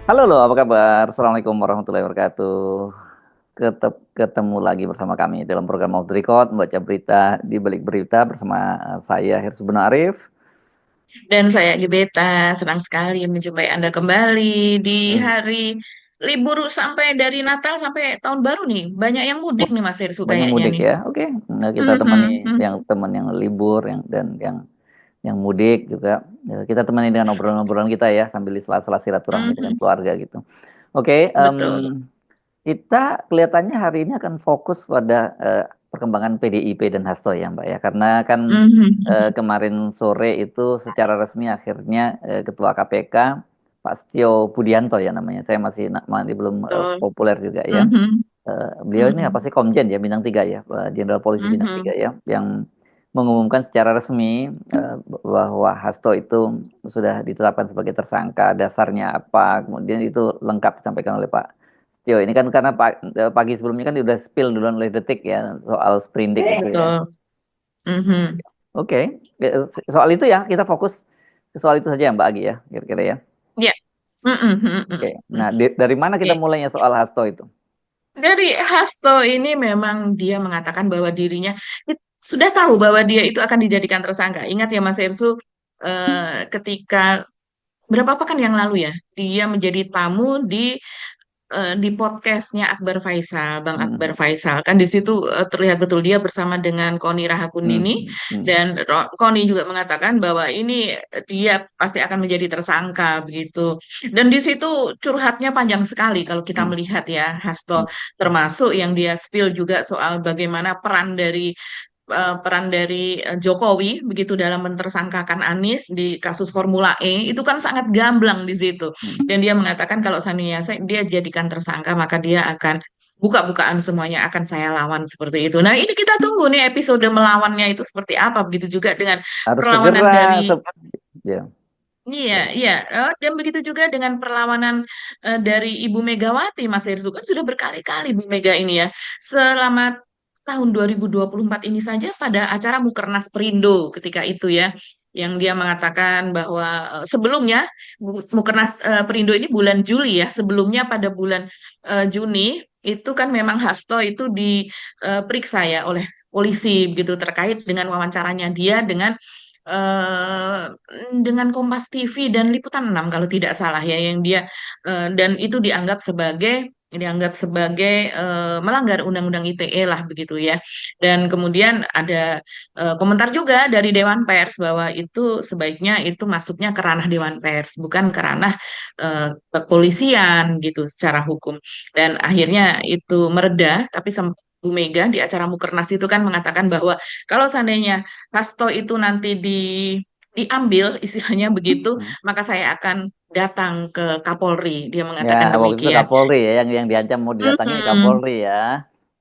Halo loh, apa kabar? Assalamualaikum warahmatullahi wabarakatuh. Ketemu lagi bersama kami dalam program Off the Record, membaca berita di balik berita bersama saya Hirsubono Arif. Dan saya Gebeta, senang sekali menjumpai Anda kembali di Eh, hari libur sampai dari Natal sampai tahun baru nih. Banyak yang mudik nih Mas Irsu Banyak kayaknya mudik nih. ya. Oke, nah, kita temani Mhm, yang mhm, teman yang libur yang mudik juga. Kita temani dengan obrolan-obrolan kita ya sambil di sela-sela silaturahmi dengan mhm. keluarga gitu. Oke, Betul. kita kelihatannya hari ini akan fokus pada perkembangan PDIP dan Hasto ya Mbak ya, karena kan Mhm, mhm. kemarin sore itu secara resmi akhirnya Ketua KPK Pak Setio Budianto ya namanya, saya masih belum Betul. populer juga ya. Mhm, Beliau ini apa mhm, sih Komjen ya bintang 3 ya, Jenderal Polisi bintang 3 mhm. ya, yang mengumumkan secara resmi bahwa Hasto itu sudah ditetapkan sebagai tersangka. Dasarnya apa? Kemudian itu lengkap disampaikan oleh Pak Setio. Ini kan karena pagi sebelumnya kan udah spill duluan oleh Detik ya soal sprindik itu ya. Betul. Mhm. Oke, soal itu ya kita fokus ke soal itu saja ya Mbak Agi ya, kira-kira ya. Ya. Mhm, mhm, Oke, mhm. nah dari mana kita Oke. mulainya soal Hasto itu? Dari Hasto ini memang dia mengatakan bahwa dirinya sudah tahu bahwa dia itu akan dijadikan tersangka. Ingat ya Mas Irsu, ketika berapa pekan yang lalu ya, dia menjadi tamu di podcastnya Akbar Faisal, Bang Akbar Mhm, Faisal. Kan di situ terlihat betul dia bersama dengan Koni Rahakundini mhm, mhm, dan Koni juga mengatakan bahwa ini dia pasti akan menjadi tersangka begitu. Dan di situ curhatnya panjang sekali kalau kita mhm, melihat ya Hasto, mhm, termasuk yang dia spill juga soal bagaimana peran dari Jokowi begitu dalam mentersangkakan Anies di kasus Formula E itu kan sangat gamblang di situ. mhm. Dan dia mengatakan kalau seandainya dia jadikan tersangka maka dia akan buka-bukaan semuanya akan saya lawan seperti itu. Nah, ini kita tunggu nih episode melawannya itu seperti apa. Begitu juga dengan Harus perlawanan segera dari ya, iya, ya. iya. Dan begitu juga dengan perlawanan dari Ibu Megawati, Mas Herzog. Kan sudah berkali-kali Bu Mega ini ya. Selama tahun 2024 ini saja pada acara Mukernas Perindo ketika itu ya. Yang dia mengatakan bahwa sebelumnya Mukernas Perindo ini bulan Juli ya. Sebelumnya pada bulan Juni itu kan memang Hasto itu diperiksa ya oleh polisi begitu terkait dengan wawancaranya dia eh, dengan Kompas TV dan Liputan 6 kalau tidak salah ya yang dia dan itu dianggap sebagai melanggar Undang-Undang ITE lah begitu ya. Dan kemudian ada komentar juga dari Dewan Pers bahwa itu sebaiknya itu masuknya ke ranah Dewan Pers bukan ke ranah kepolisian gitu secara hukum. Dan akhirnya itu mereda tapi Bu Mega di acara Mukernas itu kan mengatakan bahwa kalau seandainya Hasto itu nanti diambil istilahnya begitu, Mhm. maka saya akan datang ke Kapolri. Dia Ya, mengatakan waktu itu demikian. Kapolri ya yang diancam mau didatangi Mhm, Kapolri ya.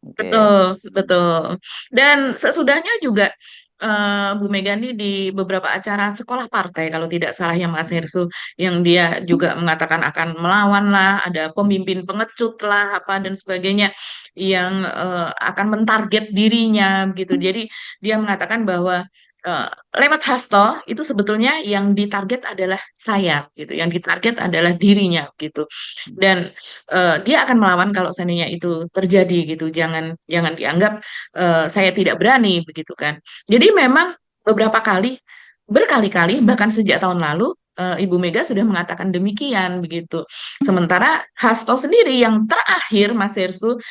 Oke. betul, Mhm. betul. Dan sesudahnya juga Bu Mega ini di beberapa acara sekolah partai, kalau tidak salah yang Mas Hersu, yang dia juga mengatakan akan melawan lah, ada pemimpin pengecut lah, apa dan sebagainya, yang akan mentarget dirinya, gitu. Jadi dia mengatakan bahwa eh, lewat Hasto itu sebetulnya yang ditarget adalah saya, gitu, yang ditarget adalah dirinya, gitu. Dan dia akan melawan kalau seandainya itu terjadi, gitu. Jangan jangan dianggap saya tidak berani, begitu kan. Jadi memang beberapa kali, berkali-kali, bahkan sejak tahun lalu, Ibu Mega sudah mengatakan demikian begitu. Sementara Hasto sendiri yang terakhir, Mas Hersu,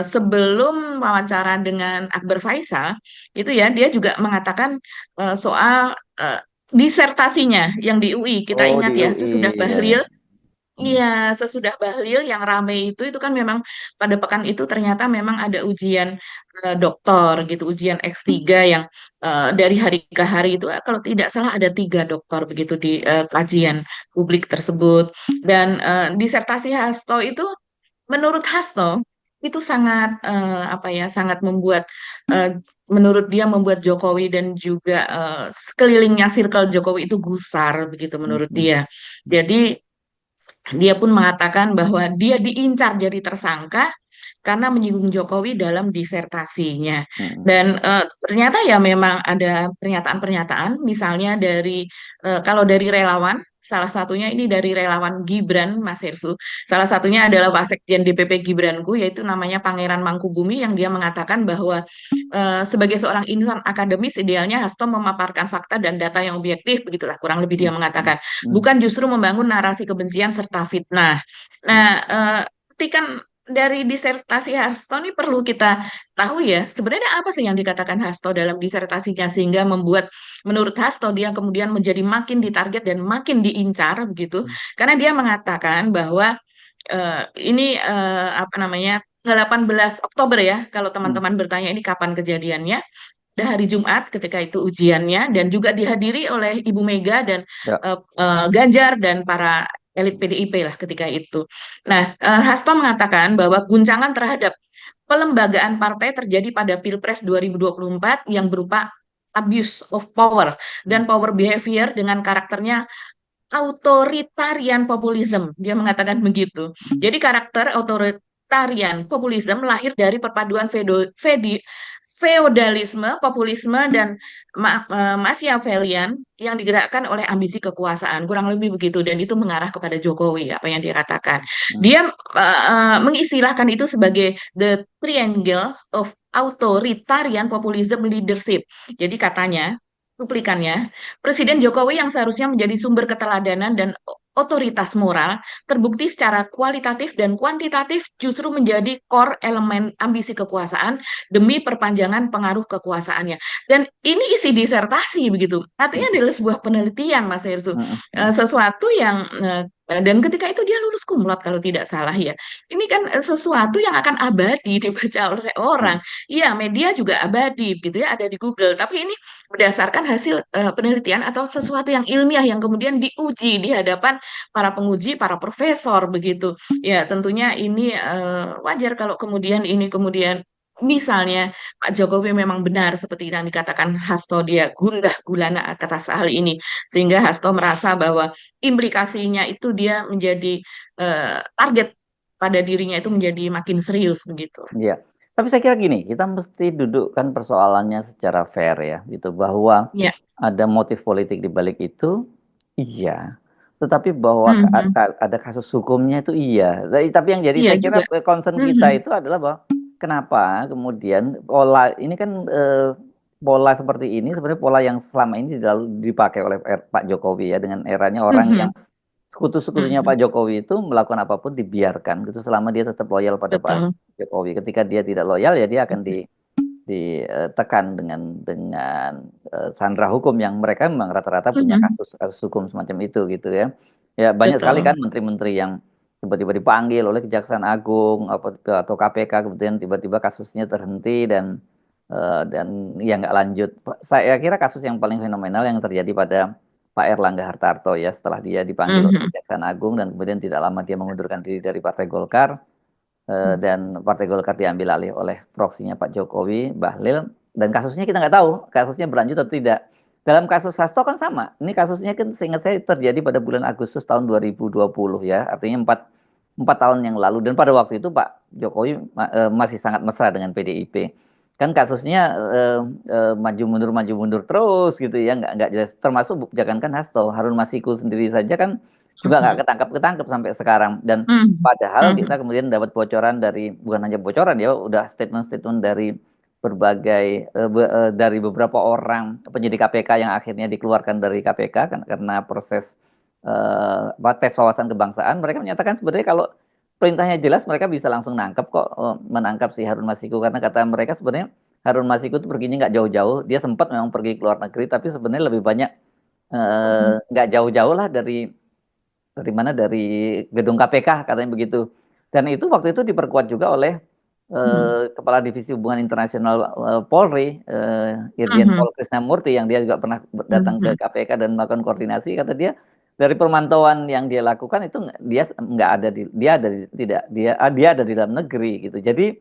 sebelum wawancara dengan Akbar Faisal, itu ya dia juga mengatakan soal disertasinya yang di UI. Kita Oh, ingat di ya, UI sesudah ya, ya. Bahlil. Mhm. Iya, sesudah Bahlil yang rame itu kan memang pada pekan itu ternyata memang ada ujian doktor gitu, ujian X3 yang dari hari ke hari itu kalau tidak salah ada 3 doktor begitu di kajian publik tersebut. Dan disertasi Hasto itu menurut Hasto itu sangat apa ya, sangat membuat eh, menurut dia membuat Jokowi dan juga sekelilingnya circle Jokowi itu gusar begitu menurut Mhm. dia. Jadi dia pun mengatakan bahwa dia diincar jadi tersangka karena menyinggung Jokowi dalam disertasinya. Mhm. Dan ternyata ya memang ada pernyataan-pernyataan, misalnya dari kalau dari relawan salah satunya ini dari relawan Gibran, Mas Hersu. Salah satunya adalah Wasekjen DPP Gibranku, yaitu namanya Pangeran Mangkubumi, yang dia mengatakan bahwa sebagai seorang insan akademis, idealnya Hasto memaparkan fakta dan data yang objektif, begitulah kurang lebih dia Hmm, hmm, mengatakan. hmm, Bukan justru membangun narasi kebencian serta fitnah. hmm, Nah, petikan dari disertasi Hasto ini perlu kita tahu ya, sebenarnya apa sih yang dikatakan Hasto dalam disertasinya sehingga membuat menurut Hasto dia kemudian menjadi makin ditarget dan makin diincar begitu. hmm, Karena dia mengatakan bahwa ini apa namanya 18 Oktober ya, kalau hmm. teman-teman bertanya ini kapan kejadiannya, pada hari Jumat ketika itu ujiannya dan juga dihadiri oleh Ibu Mega dan Ya. Ganjar dan para elit PDIP lah ketika itu. Nah, Hasto mengatakan bahwa guncangan terhadap pelembagaan partai terjadi pada Pilpres 2024 yang berupa abuse of power Hmm, dan power behavior dengan karakternya authoritarian populisme. Dia mengatakan begitu. hmm, Jadi karakter authoritarian populisme lahir dari perpaduan feodalisme, populisme, dan Machiavellian yang digerakkan oleh ambisi kekuasaan. Kurang lebih begitu. Dan itu mengarah kepada Jokowi, apa yang dia katakan. hmm. Dia mengistilahkan itu sebagai the triangle of authoritarian populism leadership. Jadi katanya, cuplikannya, Presiden Jokowi yang seharusnya menjadi sumber keteladanan dan otoritas moral, terbukti secara kualitatif dan kuantitatif justru menjadi core elemen ambisi kekuasaan demi perpanjangan pengaruh kekuasaannya. Dan ini isi disertasi begitu. Artinya adalah sebuah penelitian, Mas Hersu. Hmm, hmm, Sesuatu yang dan ketika itu dia lulus kumlot kalau tidak salah ya. Ini kan sesuatu yang akan abadi dibaca oleh orang. hmm, Iya, media juga abadi gitu ya, ada di Google. Tapi ini berdasarkan hasil penelitian atau sesuatu yang ilmiah yang kemudian diuji di hadapan para penguji, para profesor begitu. Ya, tentunya ini wajar kalau kemudian ini kemudian misalnya Pak Jokowi memang benar seperti yang dikatakan Hasto, dia gundah gulana atas hal ini sehingga Hasto merasa bahwa implikasinya itu dia menjadi target pada dirinya itu menjadi makin serius begitu. Iya. Tapi saya kira gini, kita mesti dudukkan persoalannya secara fair ya, gitu. Bahwa Ya. ada motif politik di balik itu, iya. Tetapi bahwa Mhm. ada kasus hukumnya itu iya. Tapi yang jadi Iya saya kira juga. concern kita Mhm. itu adalah bahwa kenapa kemudian pola ini kan pola seperti ini sebenarnya pola yang selama ini dipakai oleh Pak Jokowi ya dengan eranya orang yang Mhm. sekutu-sekutunya Mhm. Pak Jokowi itu melakukan apapun dibiarkan gitu selama dia tetap loyal pada Pak Betul. Jokowi. Ketika dia tidak loyal ya dia akan ditekan dengan sandera hukum yang mereka memang rata-rata punya Mhm. kasus hukum semacam itu gitu ya. Ya banyak sekali Betul. kan menteri-menteri yang tiba-tiba dipanggil oleh Kejaksaan Agung atau KPK kemudian tiba-tiba kasusnya terhenti dan ya nggak lanjut. Saya kira kasus yang paling fenomenal yang terjadi pada Pak Erlangga Hartarto ya setelah dia dipanggil oleh Mhm. Kejaksaan Agung dan kemudian tidak lama dia mengundurkan diri dari Partai Golkar dan Partai Golkar diambil alih oleh proksinya Pak Jokowi, Bahlil, dan kasusnya kita nggak tahu kasusnya berlanjut atau tidak. Dalam kasus Hasto kan sama. Ini kasusnya kan seingat saya terjadi pada bulan Agustus tahun 2020 ya, artinya empat tahun yang lalu. Dan pada waktu itu Pak Jokowi masih sangat mesra dengan PDIP. Kan kasusnya maju mundur terus gitu ya, nggak jelas. Termasuk jangankan Hasto, Harun Masiku sendiri saja kan juga nggak Mhm. ketangkap sampai sekarang. Dan Mhm. padahal Mhm. kita kemudian dapat bocoran dari bukan hanya bocoran ya, udah statement-statement dari berbagai dari beberapa orang penyidik KPK yang akhirnya dikeluarkan dari KPK karena proses tes wawasan kebangsaan. Mereka menyatakan sebenarnya kalau perintahnya jelas mereka bisa langsung nangkep kok menangkap si Harun Masiku karena kata mereka sebenarnya Harun Masiku itu perginya nggak jauh-jauh. Dia sempat memang pergi ke luar negeri tapi sebenarnya lebih banyak Mhm. nggak jauh-jauh lah dari mana? Dari gedung KPK katanya begitu. Dan itu waktu itu diperkuat juga oleh Mhm. Kepala Divisi Hubungan Internasional Polri, Irjen Mhm. Pol Krisnamurti yang dia juga pernah datang ke Mhm. KPK dan melakukan koordinasi. Kata dia dari pemantauan yang dia lakukan itu dia nggak ada di dia ada di, tidak dia ada di dalam negeri gitu. Jadi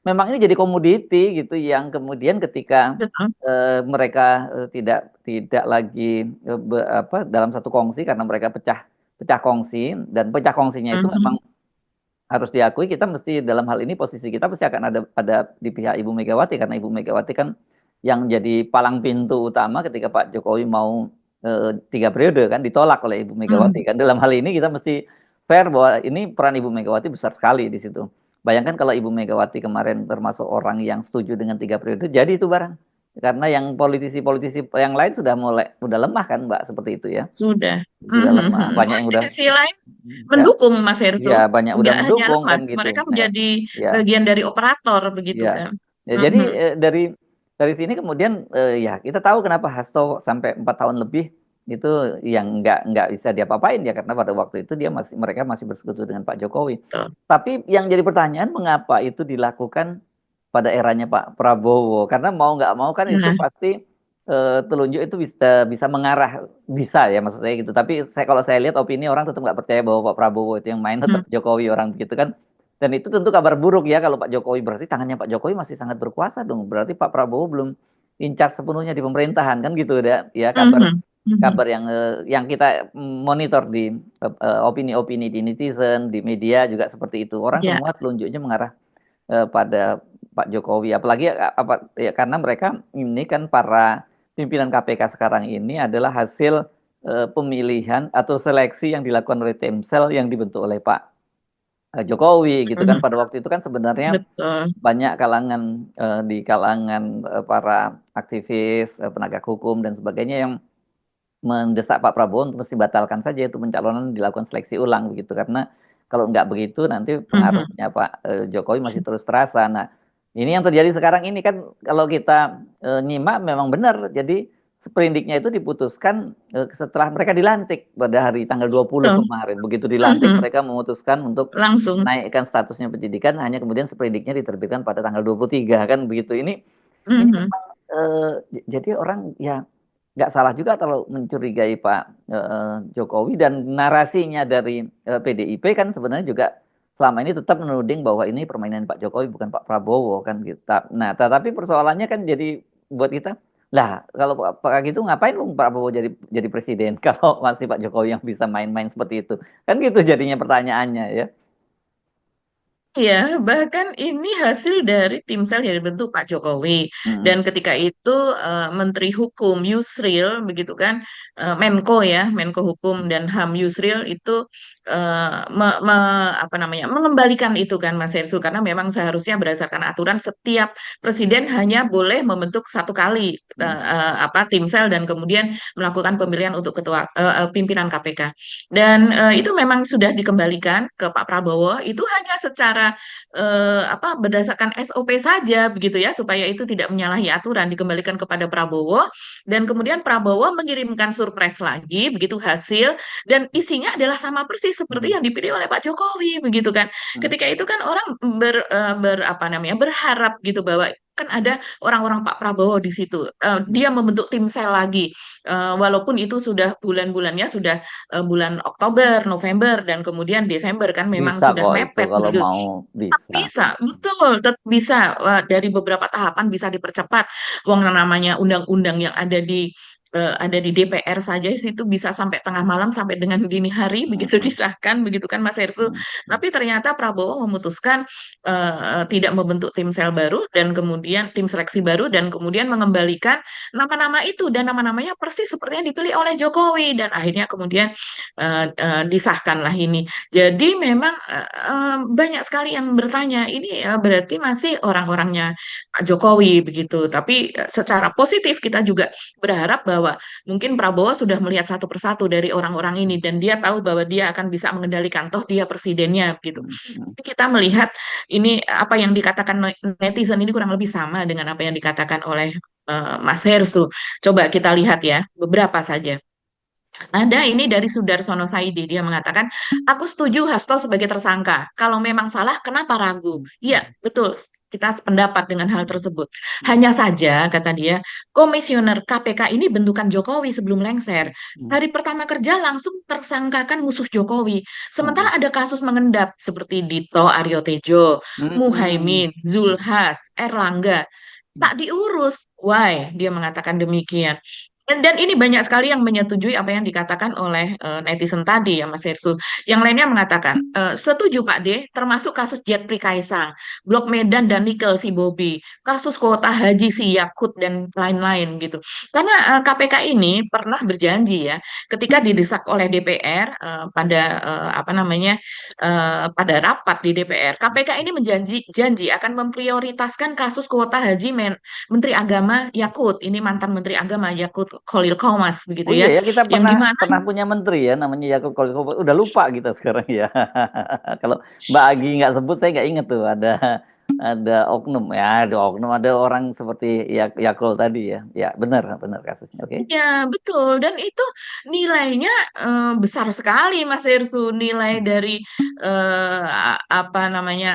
memang ini jadi komoditi gitu yang kemudian ketika Betul. mereka tidak tidak lagi dalam satu kongsi karena mereka pecah pecah kongsi dan pecah kongsinya itu memang Mhm. harus diakui kita mesti dalam hal ini posisi kita pasti akan ada di pihak Ibu Megawati karena Ibu Megawati kan yang jadi palang pintu utama ketika Pak Jokowi mau 3 periode kan, ditolak oleh Ibu Hmm. Megawati kan. Dalam hal ini kita mesti fair bahwa ini peran Ibu Megawati besar sekali di situ. Bayangkan kalau Ibu Megawati kemarin termasuk orang yang setuju dengan 3 periode, jadi itu barang. Karena yang politisi-politisi yang lain sudah mulai udah lemah kan Mbak, seperti itu ya. Sudah. Sudah lemah, banyak yang udah Politisi lain ya, mendukung Mas Hersу, iya banyak udah nggak hanya mendukung lemah, kan gitu. mereka Ya, menjadi ya. bagian dari operator begitu Iya. kan. Ya jadi, Mhm. dari sini kemudian, ya kita tahu kenapa Hasto sampai 4 tahun lebih itu yang nggak bisa diapa-apain ya, karena pada waktu itu mereka masih bersekutu dengan Pak Jokowi. Betul. Tapi yang jadi pertanyaan mengapa itu dilakukan pada eranya Pak Prabowo, karena mau nggak mau kan itu Nah, pasti, telunjuk itu bisa bisa mengarah bisa ya maksud saya gitu. Tapi kalau saya lihat opini orang tetap nggak percaya bahwa Pak Prabowo itu yang main, hmm, tetap Jokowi orang begitu kan. Dan itu tentu kabar buruk ya kalau Pak Jokowi, berarti tangannya Pak Jokowi masih sangat berkuasa dong. Berarti Pak Prabowo belum in charge sepenuhnya di pemerintahan kan gitu ya kabar mhm, mhm. kabar yang kita monitor di opini-opini di netizen, di media juga seperti itu. Orang Ya, semua telunjuknya mengarah pada Pak Jokowi. Apalagi apa ya karena mereka ini kan para pimpinan KPK sekarang ini adalah hasil pemilihan atau seleksi yang dilakukan oleh Timsel yang dibentuk oleh Pak Jokowi gitu kan. mhm, Pada waktu itu kan sebenarnya betul. banyak kalangan, di kalangan, para aktivis, penegak hukum dan sebagainya yang mendesak Pak Prabowo untuk mesti batalkan saja itu pencalonan, dilakukan seleksi ulang begitu. Karena kalau nggak begitu nanti Mhm. pengaruhnya Pak, Jokowi masih terus terasa. Nah, ini yang terjadi sekarang ini kan kalau kita, nyimak memang benar. Jadi sprindiknya itu diputuskan, setelah mereka dilantik pada hari tanggal 20 Betul. kemarin. Begitu dilantik Mhm. mereka memutuskan untuk Langsung. naikkan statusnya penyidikan, hanya kemudian sprindiknya diterbitkan pada tanggal 23 kan begitu. Ini Mhm. memang, jadi orang ya nggak salah juga kalau mencurigai Pak, Jokowi, dan narasinya dari, PDIP kan sebenarnya juga selama ini tetap menuding bahwa ini permainan Pak Jokowi bukan Pak Prabowo kan gitu. Nah, tetapi persoalannya kan jadi buat kita, lah kalau Pak gitu ngapain Pak Prabowo jadi presiden kalau masih Pak Jokowi yang bisa main-main seperti itu. Kan gitu jadinya pertanyaannya ya. Iya, bahkan ini hasil dari tim sel yang dibentuk Pak Jokowi. Dan Mhm, ketika itu Menteri Hukum Yusril, begitu kan, Menko ya, Menko Hukum dan HAM Yusril itu apa namanya, mengembalikan itu kan Mas Hersu, karena memang seharusnya berdasarkan aturan setiap presiden hanya boleh membentuk satu kali mhm, apa tim sel dan kemudian melakukan pemilihan untuk ketua pimpinan KPK. Dan itu memang sudah dikembalikan ke Pak Prabowo, itu hanya secara apa berdasarkan SOP saja begitu ya, supaya itu tidak menyalahi aturan, dikembalikan kepada Prabowo dan kemudian Prabowo mengirimkan surprise lagi begitu hasil, dan isinya adalah sama persis seperti mhm, yang dipilih oleh Pak Jokowi begitu kan. mhm, Ketika itu kan orang apa namanya, berharap gitu bahwa kan ada orang-orang Pak Prabowo di situ. mhm. Dia membentuk tim sel lagi. Walaupun itu sudah bulan-bulannya sudah bulan Oktober, November, dan kemudian Desember kan memang Bisa sudah kok itu mepet kalau begitu. mau Tetap bisa. bisa, betul, tetap bisa. Wah, dari beberapa tahapan bisa dipercepat. Wong namanya undang-undang yang ada di DPR saja itu bisa sampai tengah malam sampai dengan dini hari begitu Mhm, disahkan begitu kan Mas Hersu. mhm, mhm. Tapi ternyata Prabowo memutuskan tidak membentuk tim sel baru dan kemudian tim seleksi baru dan kemudian mengembalikan nama-nama itu, dan nama-namanya persis seperti yang dipilih oleh Jokowi, dan akhirnya kemudian disahkanlah ini. Jadi memang banyak sekali yang bertanya, ini berarti masih orang-orangnya Pak Jokowi begitu. Tapi secara positif kita juga berharap bahwa mungkin Prabowo sudah melihat satu persatu dari orang-orang ini dan dia tahu bahwa dia akan bisa mengendalikan, toh dia presidennya gitu. Mhm, mhm. Tapi kita melihat ini apa yang dikatakan netizen ini kurang lebih sama dengan apa yang dikatakan oleh Mas Hersu. Coba kita lihat ya, beberapa saja. Ada ini dari Sudarsono Saidi, dia mengatakan, aku setuju Hasto sebagai tersangka. Kalau memang salah, kenapa ragu? Iya, betul. Kita sependapat dengan hal tersebut. Hanya saja, kata dia, komisioner KPK ini bentukan Jokowi sebelum lengser. Hari pertama kerja langsung tersangkakan musuh Jokowi. Sementara ada kasus mengendap seperti Dito Aryo Tejo, Mhm, Muhaimin, Zulhas, Erlangga. Tak diurus. Why? Dia mengatakan demikian. Dan ini banyak sekali yang menyetujui apa yang dikatakan oleh netizen tadi ya Mas Hersu. Yang lainnya mengatakan, setuju Pak D, termasuk kasus Jetpri Kaisang, Blok Medan dan Nikel si Bobi, kasus kuota haji si Yakut dan lain-lain gitu. Karena KPK ini pernah berjanji ya, ketika didesak oleh DPR pada apa namanya pada rapat di DPR, KPK ini janji akan memprioritaskan kasus kuota haji Menteri Agama Yakut, ini mantan Menteri Agama Yakut Khalil Qomas Oh begitu iya ya, ya, kita yang pernah dimana pernah punya menteri ya namanya Yakut Koliko, udah lupa kita sekarang ya. Kalau Mbak Agi nggak sebut saya nggak inget tuh ada oknum ya, ada oknum, ada orang seperti Yakul tadi ya. Ya benar benar kasusnya. Oke. ya betul dan itu nilainya besar sekali Mas Irsu, nilai dari apa namanya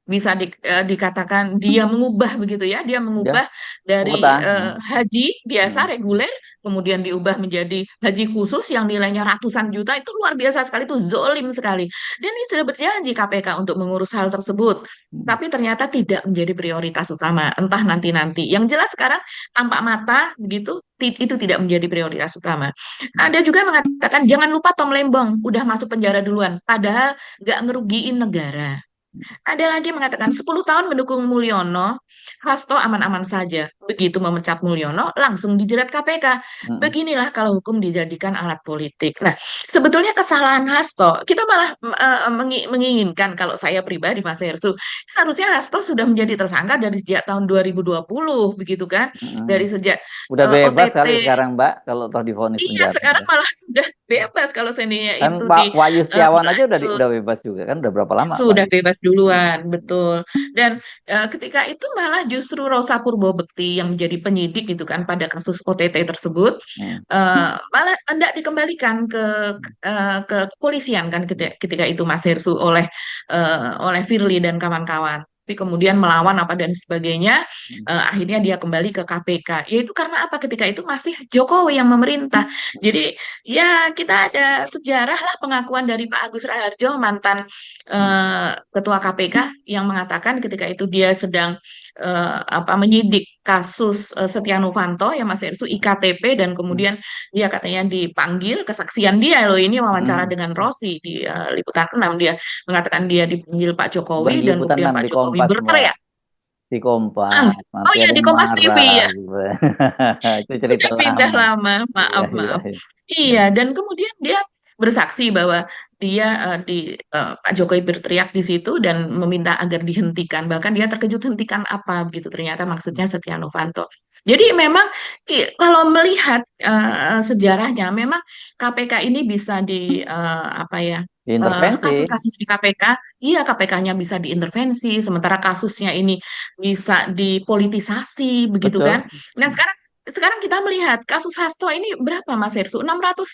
bisa dikatakan dia mengubah begitu ya, dia Ya mengubah dari kuota. haji biasa Hmm. reguler kemudian diubah menjadi haji khusus yang nilainya ratusan juta, itu luar biasa sekali, itu zolim sekali. Dan ini sudah berjanji KPK untuk mengurus hal tersebut, Hmm. tapi ternyata tidak menjadi prioritas utama, entah nanti-nanti. Yang jelas sekarang tampak mata begitu itu tidak menjadi prioritas utama. Ada juga yang mengatakan jangan lupa Tom Lembong udah masuk penjara duluan, padahal nggak ngerugiin negara. Ada lagi yang mengatakan 10 tahun mendukung Mulyono, Hasto aman-aman saja. Begitu memecat Mulyono, langsung dijerat KPK. Hmm. Beginilah kalau hukum dijadikan alat politik. Nah, sebetulnya kesalahan Hasto, kita malah menginginkan, kalau saya pribadi Mas Hersu, seharusnya Hasto sudah menjadi tersangka dari sejak tahun 2020, begitu kan? Hmm. Dari sejak Udah bebas OTT. kali sekarang Mbak kalau toh divonis Iya, penjara. sekarang malah sudah bebas kalau seninya Kan itu Pak Wahyu Setiawan aja berlanjut. udah bebas juga kan udah berapa lama Pak? Sudah bebas duluan, betul. Dan ketika itu malah justru Rosa Purbobekti yang menjadi penyidik gitu kan pada kasus OTT tersebut, Hmm. malah hendak dikembalikan ke kepolisian kan ketika itu Mas Hersu oleh Firly dan kawan-kawan. Tapi kemudian melawan apa dan sebagainya, akhirnya dia kembali ke KPK. Yaitu karena apa? Ketika itu masih Jokowi yang memerintah. Jadi ya kita ada sejarah lah pengakuan dari Pak Agus Raharjo, mantan ketua KPK, yang mengatakan ketika itu dia sedang apa menyidik kasus Setia Novanto yang masih isu IKTP, dan kemudian dia katanya dipanggil, kesaksian dia loh ini, wawancara Hmm. dengan Rossi di Liputan 6, dia mengatakan dia dipanggil Pak Bukan Jokowi di dan Liputan kemudian 6 Pak di Jokowi Kompas Mbak. berteriak. Di Ah, Kompas oh nanti ya ada di yang Kompas TV marah ya, gitu. Itu cerita sudah pindah lama. lama, Iya maaf iya maaf. iya. Iya, dan kemudian dia bersaksi bahwa dia Pak Jokowi berteriak di situ dan meminta agar dihentikan. Bahkan dia terkejut, hentikan apa begitu. Ternyata maksudnya Setia Novanto. Jadi memang kalau melihat sejarahnya, memang KPK ini bisa apa ya, Diintervensi. kasus-kasus di KPK, iya KPK-nya bisa diintervensi, sementara kasusnya ini bisa dipolitisasi begitu kan. Betul. Nah, sekarang kita melihat kasus Hasto ini berapa Mas Hersu? 600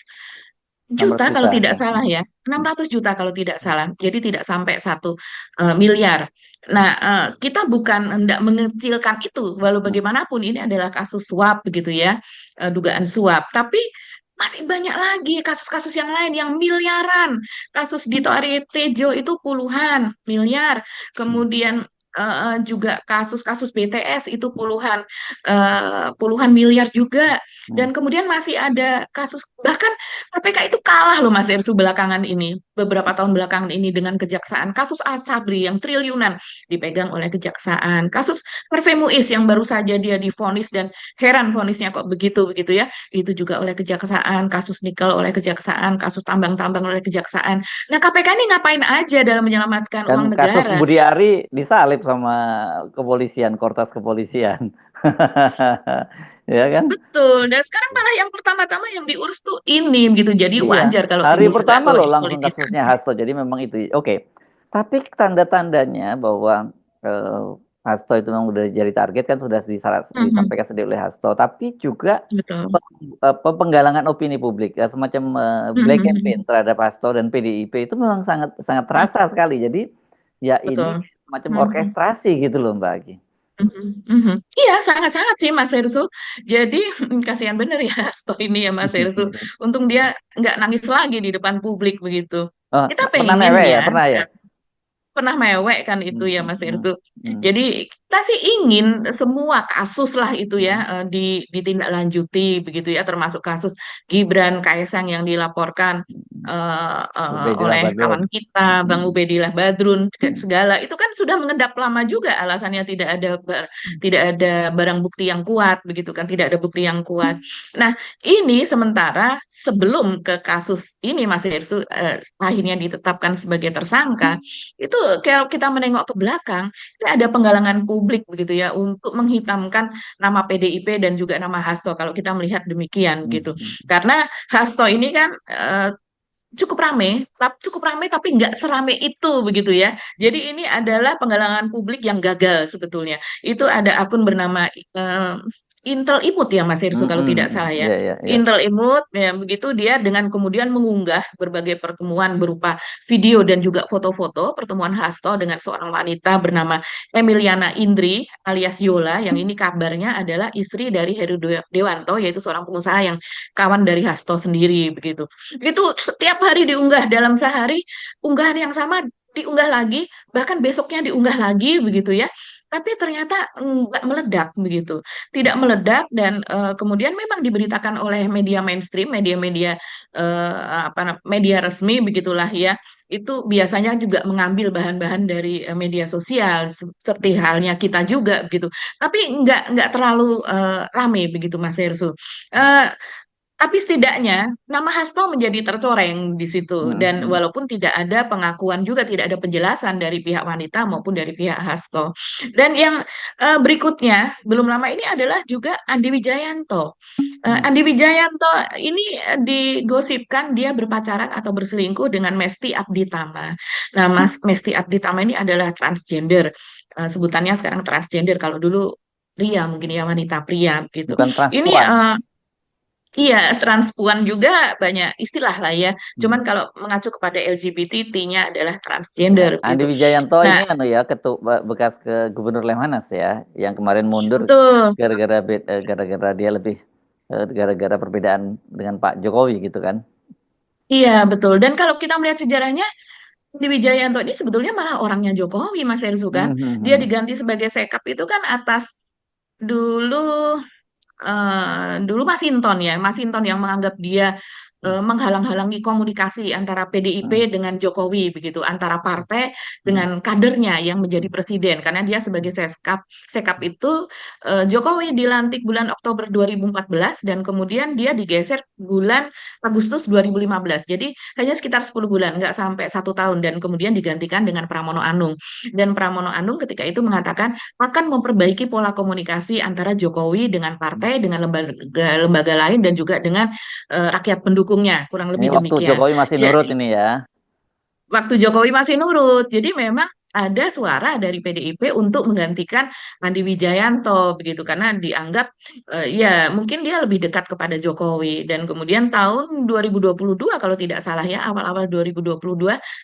juta 600 kalau juta tidak ya. salah ya. 600 juta kalau tidak salah. Jadi tidak sampai 1 miliar. Nah, kita bukan hendak mengecilkan itu, walau bagaimanapun ini adalah kasus suap begitu ya, dugaan suap. Tapi masih banyak lagi kasus-kasus yang lain yang miliaran. Kasus Dito Aryo Tejo itu puluhan miliar. Kemudian juga kasus-kasus BTS itu puluhan miliar juga. Dan kemudian masih ada kasus, bahkan KPK itu kalah loh Mas Ersu belakangan ini, beberapa tahun belakangan ini dengan kejaksaan. Kasus Asabri yang triliunan dipegang oleh kejaksaan. Kasus Harvey Muiz yang baru saja dia divonis dan heran vonisnya kok begitu-begitu ya. Itu juga oleh kejaksaan. Kasus nikel oleh kejaksaan. Kasus tambang-tambang oleh kejaksaan. Nah, KPK ini ngapain aja dalam menyelamatkan Kan uang kasus negara? Budi Ari disalib sama kepolisian, Kortas kepolisian. Ya kan? Betul. Dan sekarang malah yang pertama-tama yang diurus tuh ini gitu. Jadi Iya. wajar kalau Hari timbul pertama kegaduhan loh langsung kasusnya politisasi. Hasto. Jadi memang itu. Oke. Tapi tanda-tandanya bahwa eh, Hasto itu memang udah jadi target kan sudah Mhm, disampaikan sendiri oleh Hasto. Tapi juga betul. penggalangan opini publik, semacam black campaign Mhm, terhadap Hasto dan PDIP itu memang sangat sangat mhm, terasa sekali. Jadi ya ini betul. semacam Mhm, orkestrasi gitu loh Mbak Agi. mhm, mhm. Iya, sangat-sangat sih Mas Hersu. Jadi kasihan bener ya Hasto ini ya Mas Hersu. Untung dia nggak nangis lagi di depan publik begitu. Oh, Kita pernah mewek pengennya ya, pernah ya. pernah mewek kan itu Hmm, ya hmm, Mas hmm, Ersu. hmm, Jadi kita sih ingin semua kasus lah itu ya hmm. ditindaklanjuti begitu ya, termasuk kasus Gibran Kaisang yang dilaporkan Ubedillah oleh Badrun. kawan kita Bang Hmm, Ubedillah Badrun hmm, segala itu kan sudah mengendap lama juga, alasannya tidak ada barang bukti yang kuat begitu kan, tidak ada bukti yang kuat. Nah, ini sementara sebelum ke kasus ini Mas Hersu akhirnya ditetapkan sebagai tersangka, itu kalau kita menengok ke belakang, ini ada penggalangan publik begitu ya untuk menghitamkan nama PDIP dan juga nama Hasto kalau kita melihat demikian hmm, gitu. hmm, Karena Hasto ini kan cukup ramai tapi nggak serame itu begitu ya. Jadi ini adalah penggalangan publik yang gagal sebetulnya. Itu ada akun bernama Intel Imut ya Mas Irsu hmm, kalau hmm, tidak hmm. salah ya. Ya, ya, ya. Intel Imut ya begitu dia dengan kemudian mengunggah berbagai pertemuan berupa video dan juga foto-foto pertemuan Hasto dengan seorang wanita bernama Emiliana Indri alias Yola yang ini kabarnya adalah istri dari Heru Dewanto yaitu seorang pengusaha yang kawan dari Hasto sendiri begitu. Itu setiap hari diunggah dalam sehari, unggahan yang sama diunggah lagi, bahkan besoknya diunggah lagi begitu ya. Tapi ternyata nggak meledak begitu, tidak meledak dan kemudian memang diberitakan oleh media mainstream, media-media media resmi begitulah ya. Itu biasanya juga mengambil bahan-bahan dari media sosial, seperti halnya kita juga begitu. Tapi nggak terlalu rame begitu Mas Hersu. Eh, tapi setidaknya nama Hasto menjadi tercoreng di situ Hmm, dan hmm, walaupun tidak ada pengakuan juga tidak ada penjelasan dari pihak wanita maupun dari pihak Hasto. Dan yang berikutnya belum lama ini adalah juga Andi Wijayanto. hmm. Andi Wijayanto ini digosipkan dia berpacaran atau berselingkuh dengan Mesti Abditama. Nah, Mas Mesti Abditama ini adalah transgender. Sebutannya sekarang transgender kalau dulu pria mungkin ya wanita pria gitu. Bukan Ini transpuan. iya, transpuan juga banyak istilah lah ya. Hmm. Cuman kalau mengacu kepada LGBT, T-nya adalah Ya, transgender Andi gitu. Wijayanto Nah, ini anu ya bekas ke Gubernur Lemhanas ya, yang kemarin mundur betul. gara-gara dia lebih gara-gara perbedaan dengan Pak Jokowi gitu kan. Iya, betul. Dan kalau kita melihat sejarahnya, di Wijayanto ini sebetulnya malah orangnya Jokowi, Mas Erzu kan. Hmm, hmm, Dia hmm. diganti sebagai sekap itu kan atas dulu dulu Masinton ya, Masinton yang menganggap dia menghalang-halangi komunikasi antara Hmm, PDIP dengan Jokowi begitu, antara partai hmm, dengan kadernya yang menjadi presiden karena dia sebagai sekap itu Jokowi dilantik bulan Oktober 2014 dan kemudian dia digeser bulan Agustus 2015. Jadi hanya sekitar 10 bulan, nggak sampai 1 tahun dan kemudian digantikan dengan Pramono Anung. Dan Pramono Anung ketika itu mengatakan akan memperbaiki pola komunikasi antara Jokowi dengan hmm. partai, dengan lembaga-lembaga lain, dan juga dengan rakyat pendukungnya, kurang Ini lebih waktu demikian. Jokowi masih nurut Jadi, ini ya. waktu Jokowi masih nurut, jadi memang ada suara dari PDIP untuk menggantikan Andi Wijayanto begitu karena dianggap ya mungkin dia lebih dekat kepada Jokowi dan kemudian tahun 2022 kalau tidak salah ya awal-awal 2022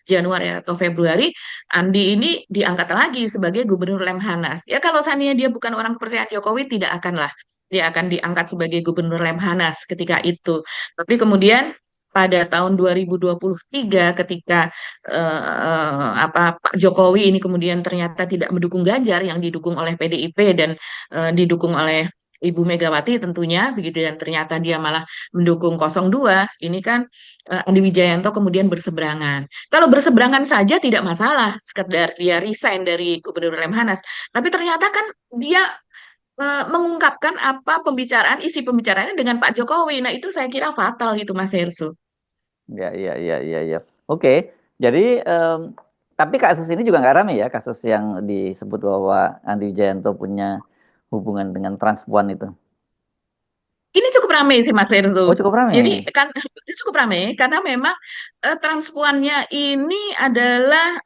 Januari atau Februari Andi ini diangkat lagi sebagai Gubernur Lemhanas. Ya kalau seandainya dia bukan orang kepercayaan Jokowi tidak akan lah dia akan diangkat sebagai Gubernur Lemhanas ketika itu. Tapi kemudian pada tahun 2023 ketika Pak Jokowi ini kemudian ternyata tidak mendukung Ganjar yang didukung oleh PDIP dan didukung oleh Ibu Megawati tentunya begitu dan ternyata dia malah mendukung 02 ini kan Andi Wijayanto kemudian berseberangan. Kalau berseberangan saja tidak masalah, sekedar dia resign dari Gubernur Lemhanas. Tapi ternyata kan dia mengungkapkan apa pembicaraan, isi pembicaraannya dengan Pak Jokowi. Nah, itu saya kira fatal gitu Mas Hersu. Ya, ya, ya, ya, ya. Oke, jadi tapi kasus ini juga nggak ramai ya, kasus yang disebut bahwa Andi Wijayanto punya hubungan dengan transpuan itu. Ini cukup ramai sih Mas Oh, Erzo. cukup Jadi ramai. kan ini cukup ramai karena memang transpuannya ini adalah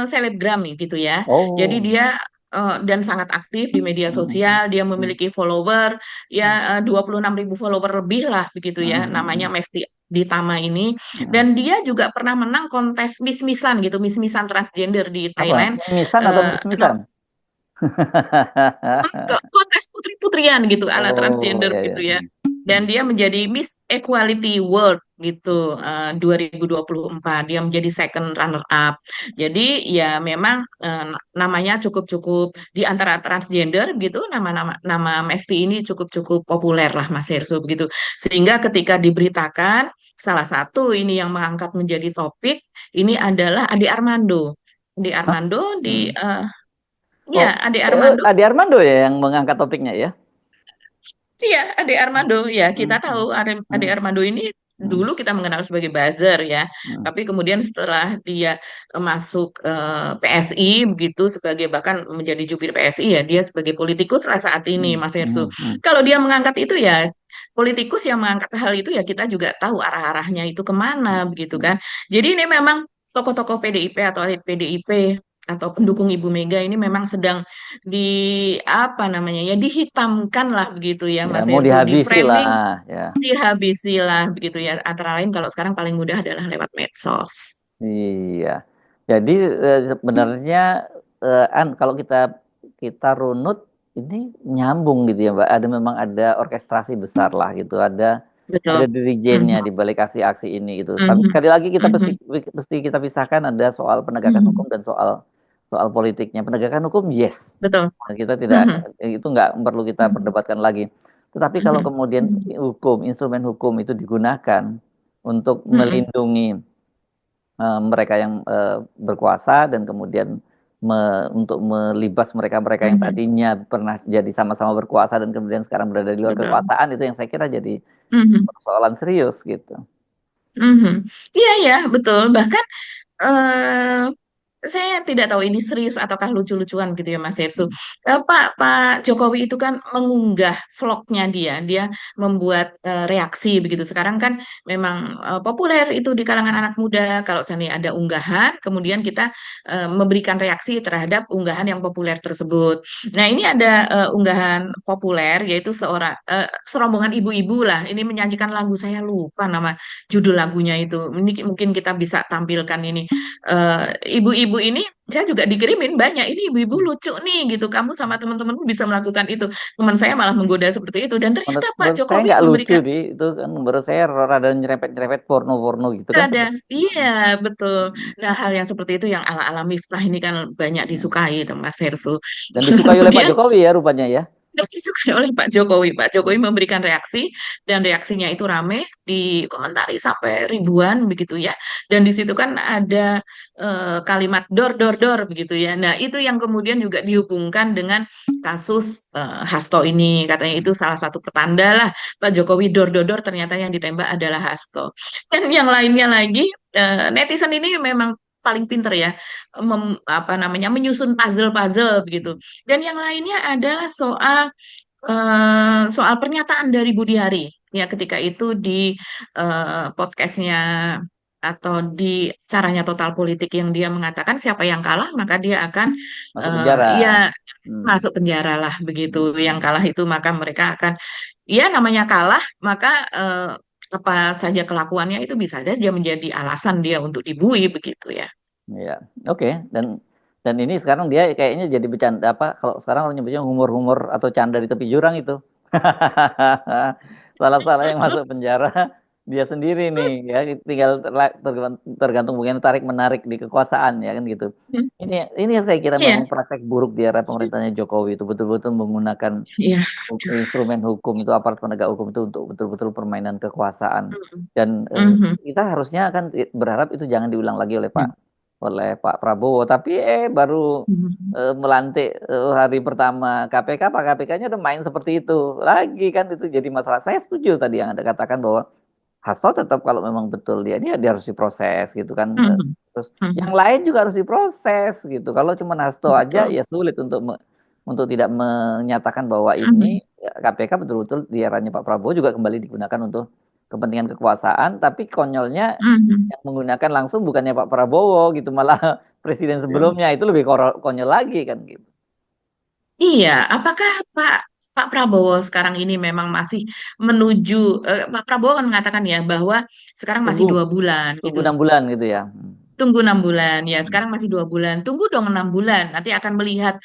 selebgram nih, gitu ya. Jadi Oh. dia dan sangat aktif di media Hmm, sosial. Dia hmm, memiliki follower hmm, ya 26.000 follower lebih lah begitu hmm, ya. hmm, hmm, Namanya Mesti Ditama ini hmm. dan dia juga pernah menang kontes miss-missan gitu, miss-missan transgender di Apa? Thailand. Mimisan atau Eh, mis-misan? kontes putri-putrian gitu ala Oh, transgender ya, ya. gitu ya. dan dia menjadi Miss Equality World gitu 2024 dia menjadi second runner up. Jadi ya memang namanya cukup-cukup di antara transgender gitu nama Mesti ini cukup-cukup populer lah Mas Hersu begitu. Sehingga ketika diberitakan salah satu ini yang mengangkat menjadi topik ini adalah Ade Armando. Ade Hah? Armando di Hmm. ya Oh, Ade Armando. Ade Armando ya yang mengangkat topiknya ya? Iya, Ade Armando ya kita Hmm, tahu hmm, Ade hmm, Armando ini hmm, dulu kita mengenal sebagai buzzer ya, hmm, tapi kemudian setelah dia masuk PSI begitu sebagai bahkan menjadi jubir PSI ya dia sebagai politikus lah saat ini hmm, Mas Hersu. hmm, hmm, Kalau dia mengangkat itu ya politikus yang mengangkat hal itu ya kita juga tahu arah-arahnya itu kemana begitu hmm. kan. Jadi ini memang tokoh-tokoh PDIP atau elit PDIP atau pendukung Ibu Mega ini memang sedang di apa namanya ya dihitamkan lah begitu ya Ya, Mas mau Hersu di dihabisi lah, framing ya. dihabisi lah begitu ya antara lain kalau sekarang paling mudah adalah lewat medsos. Iya. Jadi sebenarnya kalau kita kita runut ini nyambung gitu ya, Mbak. Memang ada orkestrasi besar lah gitu. Ada Betul. dirijennya Mhm, di balik aksi-aksi ini gitu. Tapi mhm, sekali lagi kita mesti mhm, mesti kita pisahkan ada soal penegakan hukum mhm. dan soal soal politiknya. Penegakan hukum yes. Betul. Kita tidak Mhm, itu nggak perlu kita mhm, perdebatkan lagi. Tetapi kalau mhm, kemudian mhm, instrumen hukum itu digunakan untuk mhm, melindungi mereka yang berkuasa dan kemudian untuk melibas mereka-mereka yang mhm. tadinya pernah jadi sama-sama berkuasa dan kemudian sekarang berada di luar Betul. kekuasaan itu yang saya kira jadi Mhm, persoalan serius gitu. mhm. Iya ya betul bahkan eh saya tidak tahu ini serius ataukah lucu-lucuan gitu ya Mas Hersu. Hmm. Pak Jokowi itu kan mengunggah vlognya dia membuat reaksi begitu. Sekarang kan memang populer itu di kalangan anak muda. Kalau misalnya ada unggahan, kemudian kita memberikan reaksi terhadap unggahan yang populer tersebut. Nah ini ada unggahan populer yaitu serombongan ibu-ibu lah. Ini menyanyikan lagu saya lupa nama judul lagunya itu. Ini mungkin kita bisa tampilkan ini ibu-ibu ini saya juga dikirimin banyak ini ibu-ibu lucu nih gitu kamu sama teman-temanmu bisa melakukan itu teman saya malah menggoda seperti itu dan ternyata Menurut, Pak menurut saya Jokowi nggak lucu memberikan di itu kan menurut saya rada nyerempet-nyerempet porno-porno gitu kan ada seperti iya betul nah hal yang seperti itu yang ala-ala Miftah ini kan banyak disukai itu Mas Hersu dan disukai oleh Pak kemudian Jokowi ya rupanya ya. dan disukai oleh Pak Jokowi. Pak Jokowi memberikan reaksi dan reaksinya itu rame dikomentari sampai ribuan begitu ya. Dan di situ kan ada kalimat dor dor dor begitu ya. Nah, itu yang kemudian juga dihubungkan dengan kasus Hasto ini. Katanya itu salah satu petanda lah Pak Jokowi dor dor dor ternyata yang ditembak adalah Hasto. Dan yang lainnya lagi netizen ini memang paling pinter ya apa namanya menyusun puzzle-puzzle begitu. Dan yang lainnya adalah soal pernyataan dari Budi Hari ya ketika itu di podcastnya atau di caranya Total Politik yang dia mengatakan siapa yang kalah maka dia akan Masuk penjara. ya Hmm. masuk penjara lah begitu yang Hmm. kalah itu maka mereka akan ya namanya kalah maka apa saja kelakuannya itu bisa saja menjadi alasan dia untuk dibui begitu ya. Ya, oke. Dan ini sekarang dia kayaknya jadi bercanda apa? Kalau sekarang orang nyebutnya humor-humor atau canda di tepi jurang itu. Salah-salah yang masuk penjara dia sendiri nih ya tinggal tergantung mungkin tarik menarik di kekuasaan ya kan gitu. Ini yang saya kira Iya, memang praktek buruk di era pemerintahnya Jokowi itu betul-betul menggunakan iya. instrumen hukum itu aparat penegak hukum itu untuk betul-betul permainan kekuasaan Mhm, dan mhm, kita harusnya kan berharap itu jangan diulang lagi mhm, oleh Pak Prabowo tapi baru mhm. melantik hari pertama KPK Pak KPK-nya udah main seperti itu lagi kan itu jadi masalah. Saya setuju tadi yang Anda katakan bahwa Hasto tetap kalau memang betul dia harus diproses gitu kan. Mhm, Terus yang mhm. lain juga harus diproses gitu. Kalau cuma Hasto aja Betul. ya sulit untuk tidak menyatakan bahwa ini Mhm, ya, KPK betul-betul di eranya Pak Prabowo juga kembali digunakan untuk kepentingan kekuasaan, tapi konyolnya mhm. yang menggunakan langsung bukannya Pak Prabowo gitu, malah presiden Betul. sebelumnya itu lebih konyol lagi kan gitu. Iya, apakah Pak Pak Prabowo sekarang ini memang masih menuju Pak Prabowo kan mengatakan ya bahwa sekarang masih Tunggu 2 bulan tunggu gitu. 6 bulan gitu ya. Tunggu 6 bulan, ya Hmm, sekarang masih 2 bulan. Tunggu dong 6 bulan, nanti akan melihat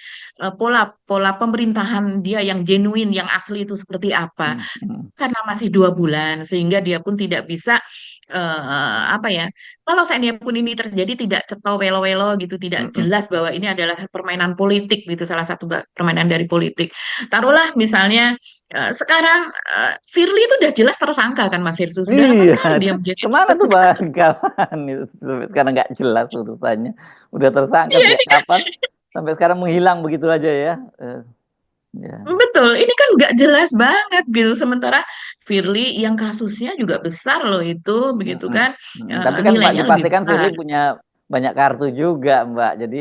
pola pola pemerintahan dia yang genuine, yang asli itu seperti apa. hmm, hmm, Karena masih 2 bulan, sehingga dia pun tidak bisa apa ya? Kalau seandainya pun ini terjadi tidak cetol welo-welo gitu, tidak hmm, hmm. jelas bahwa ini adalah permainan politik gitu, salah satu permainan dari politik. Taruhlah misalnya sekarang Firly itu udah jelas tersangka kan Mas Hirsu, sudah lama Iya, sekali dia menjadi kemana tuh tersangka. Bang? Kapan itu sampai sekarang nggak jelas urusannya. Udah tersangka Iya sejak ini kan kapan? Sampai sekarang menghilang begitu aja ya. Ya. betul, ini kan nggak jelas banget gitu. Sementara Firly yang kasusnya juga besar loh itu, begitu Mm-mm. kan. Tapi kan Mbak Nilainya lebih dipastikan Firly besar. punya banyak kartu juga Mbak. Jadi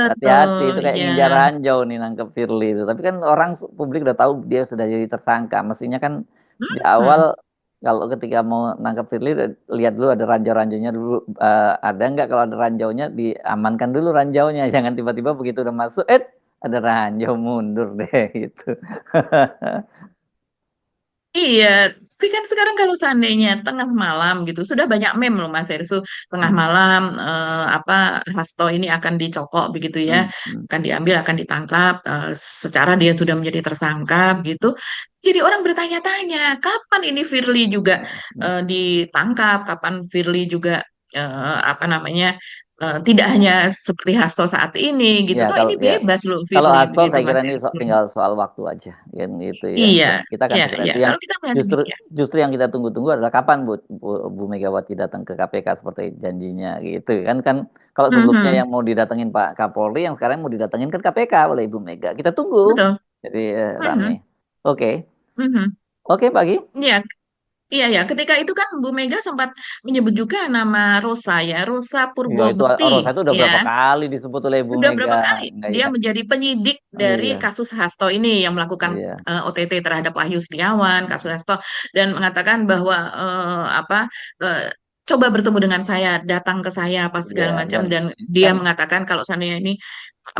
hati-hati Betul, itu kayak ya. nginjar ranjau nih nangkep Firly itu. Tapi kan orang publik udah tahu dia sudah jadi tersangka. Mestinya kan sejak awal Hmm. kalau ketika mau nangkep Firly lihat dulu ada ranjau-ranjaunya dulu. Ada nggak kalau ada ranjaunya diamankan dulu ranjaunya. Jangan tiba-tiba begitu udah masuk, ada ranjau mundur deh gitu. Iya, tapi kan sekarang kalau seandainya tengah malam gitu, sudah banyak meme loh Mas Ersu, tengah malam apa Hasto ini akan dicokok begitu ya, Hmm, hmm. akan diambil, akan ditangkap, secara dia sudah menjadi tersangka gitu. Jadi orang bertanya-tanya, kapan ini Firly juga ditangkap, kapan Firly juga apa namanya, tidak hanya seperti Hasto saat ini gitu, Ya toh kalau ini ya bebas loh kalau Firly aspal begitu saya kira Mas ini Ersu. tinggal soal waktu aja yang itu ya. Iya, Kita kan ya, segera ya. itu yang Kalau kita melihat justru demikian. justru yang kita tunggu-tunggu adalah kapan Bu Megawati datang ke KPK seperti janjinya gitu kan kan kalau sebelumnya Mhm, yang mau didatengin Pak Kapolri yang sekarang mau didatengin kan KPK oleh Ibu Mega. Kita tunggu. betul. Jadi rame. Mhm, Oke. mhm. Oke Pagi. Iya, iya ya. Ketika itu kan Bu Mega sempat menyebut juga nama Rosa ya, Rosa Ya itu Purbokti Rosa itu udah ya. berapa kali disebut oleh Ibu Sudah Mega. berapa kali Enggak dia ya. menjadi penyidik dari Iya. kasus Hasto ini yang melakukan Iya. OTT terhadap Wahyu Setiawan, kasus Hasto dan mengatakan bahwa apa eh, coba bertemu dengan saya, datang ke saya apa Iya segala macam dan dan dia kan mengatakan kalau seandainya ini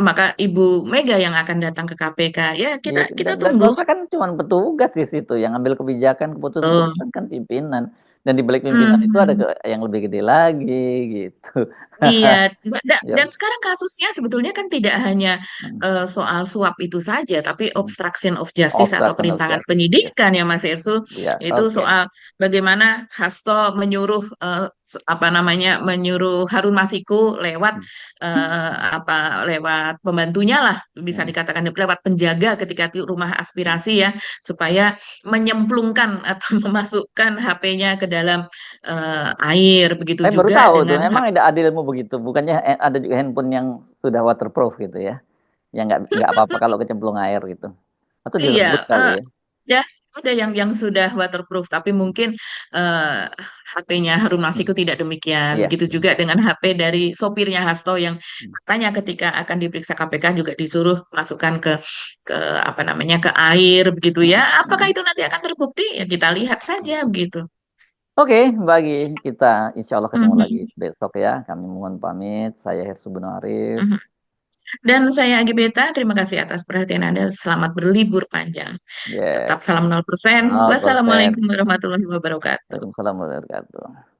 maka Ibu Mega yang akan datang ke KPK. Ya, iya, kita kita dan tunggu. Rosa kan cuma petugas di situ yang ambil kebijakan, Betul. keputusan-keputusan kan pimpinan. Dan di balik pimpinan itu ada Mhm. yang lebih gede lagi gitu. Iya, Ya, dan sekarang kasusnya sebetulnya kan tidak hanya hmm, soal suap itu saja, tapi hmm. obstruction of justice atau Obstruction of perintangan justice. Yes. penyidikan ya Mas Irsu. Ya, Itu oke. soal bagaimana Hasto menyuruh apa namanya menyuruh Harun Masiku lewat Hmm, apa lewat pembantunya lah bisa hmm, dikatakan lewat penjaga ketika di rumah hmm. aspirasi ya supaya menyemplungkan atau memasukkan HP-nya ke dalam air begitu Saya baru juga tahu tuh, dengan emang ada adilmu begitu. Bukannya ada juga handphone yang sudah waterproof gitu ya, yang nggak apa-apa kalau kecemplung air gitu. Atau Iya, direbus kali ya. ya ada yang sudah waterproof, tapi mungkin eh, HP-nya Harun Hmm, Masiku tidak demikian. iya. Begitu juga dengan HP dari sopirnya Hasto yang Hmm, katanya ketika akan diperiksa KPK juga disuruh masukkan ke apa namanya ke air begitu hmm, ya. Apakah hmm, itu nanti akan terbukti? Ya kita lihat saja hmm. begitu. Oke, bagi kita insya Allah ketemu lagi Mhm, besok ya. Kami mohon pamit. Saya Hersu Arif. mhm. Dan saya Agi Beta, terima kasih atas perhatian Anda. Selamat berlibur panjang. Yes, Tetap salam 0%. 0%. Wassalamualaikum warahmatullahi wabarakatuh. Waalaikumsalam warahmatullahi wabarakatuh.